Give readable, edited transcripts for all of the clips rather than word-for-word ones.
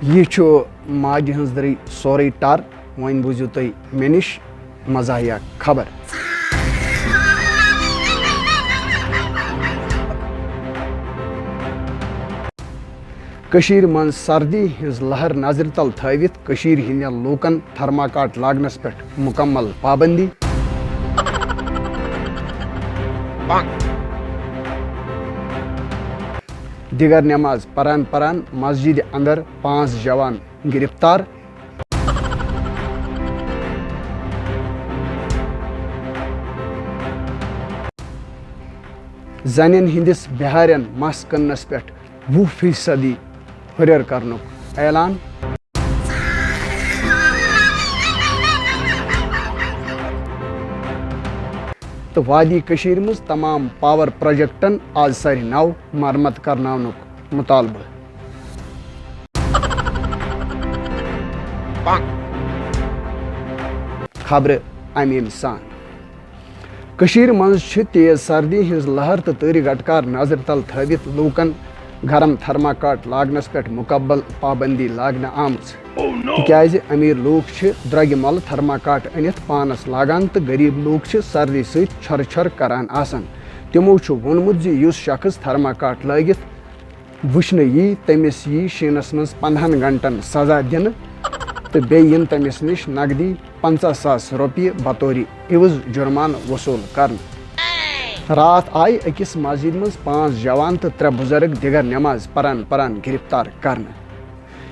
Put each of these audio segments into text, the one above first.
یہ ماجہ ہز دری سوری ٹر ون بوزیو تھی مے نش مزاحیہ خبر. کشیر من سردی ہز لہر نظر تل تھوت کشیر ہندین لوکن تھرماکاٹ لاگنس پہ مکمل پابندی. دیگر نماز پران مسجد اندر 5 جوان گرفتار. زنین ہندس بہارین مس کنس پہ 20% ہریر کرنک اعلان. تو وادی کشیر مز تمام پاور پروجیکٹن آز ساری نو مرمت کرناونک مطالبہ. خبر امین سان. کشیر مز تیز سردی ہز لہر تو تاری گٹکار نظر تل تھوت لوکن گرم تھرماکاٹ لاگنس پہ مکمل پابندی لاگنہ آمز. تکیاز امیر لوک درگ مل تھرماکاٹ انت پانس لاگان تو غریب لوک سردی ست چھر چھر کران آسان. تمو وونمت یس شخص تھرماکاٹ لگت وچھنے یی تمس یی شینس مز 15 گھنٹن سزا دن تو بیین تمس نش نقدی 50,000 روپیہ بطور عوض جرمان وصول کرن. رات آئی اکس مسجد مز 5 جوان تو 3 بزرگ دیگر نماز پران گرفتار کرنا.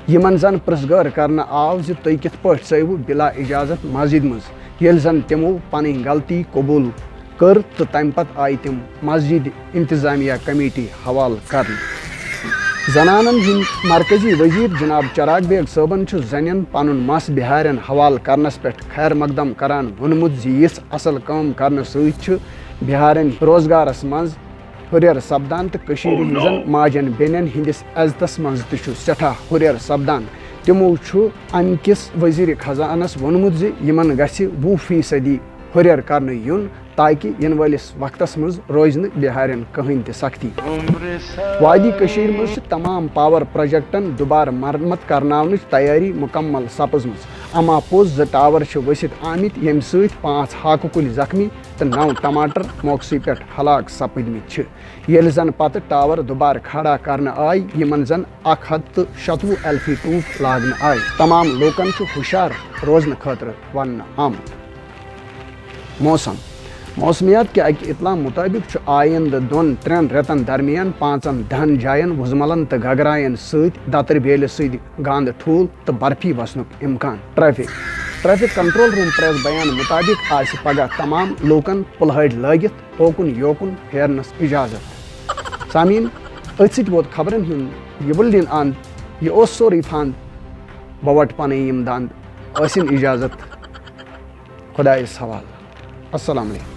یمن زن پرسگار کرنا آو زِ تُہۍ کِتھ پٲٹھۍ ژٲیوٕ بلا اجازت مسجد مز. ییٚلہِ زن تمو پنٕنۍ غلطی قبول کٔر تہٕ تمہِ پتہٕ آیہِ تِم مسجد انتظامیہ کمیٹی حوالہٕ کرنہٕ. زنانن ہند مرکزی وزیر جناب چراغ بیگ صٲبن زنین پنن مس بہارین حوالہ کرنس پہ خیر مقدم کران وونمت زِ یژھ اصل کٲم کرنہٕ سۭتۍ بہارین روزگارس مز ہریر سپدان تو کشیر ہزن ماجن بینن ہندس عزتس مز تہ سٹھا ہریر سپدان. تمو ام کس وزیر خزانس وونمت زِ یمن گژھِ 20% ہریر کرنہٕ یُن تاکہ ین ولس وقتس مز روز نہٕ بہارین کٕہٕنۍ تہِ سختی. وادی کشیر مز تمام پاور پروجیکٹن دوبارٕ مرمت کرناونٕچ تیاری مکمل سپزمٕژ. اما پوٚز 2 ٹاور ؤسِتھ آمٕتۍ ییٚمہِ سۭتۍ 5 ہاکہٕ کُلۍ زخمی تو 9 ٹماٹر موقعی پہ ہلاک سپدمت. ییٚلہِ زن پتہٕ ٹاور دوبارٕ کھڑا کرنہٕ آیہِ یمن زن 127 LP ٹوٗپ لاگنہٕ آیہِ. تمام لوکن ہوشیار روزنہٕ خٲطرٕ وننہٕ آمُت. موسمیات کے اکہ اطلاع مطابق آئندہ 2-3 رٮ۪تن درمیان 5-10 جائن وُزملن تو گگرائن ست دتر بیلہِ ست گاند ٹھوٗل تو برفی وسنُک امکان. ٹریفک کنٹرول روم پریس بیان مطابق آسہِ پگہ تمام لوکن پلہٲڑۍ لٲگِتھ اوکُن یوکُن پھیرنس اجازت. سامعین أتھۍ سۭتۍ ووت خبرن ہُنٛد یہ بُلٹن اند. یہ اوس سورُے فنٛد. بہٕ وٹہٕ پنٕنۍ یِم دند. ٲسِن اجازت خۄدایس حوالہٕ. السلام علیکم.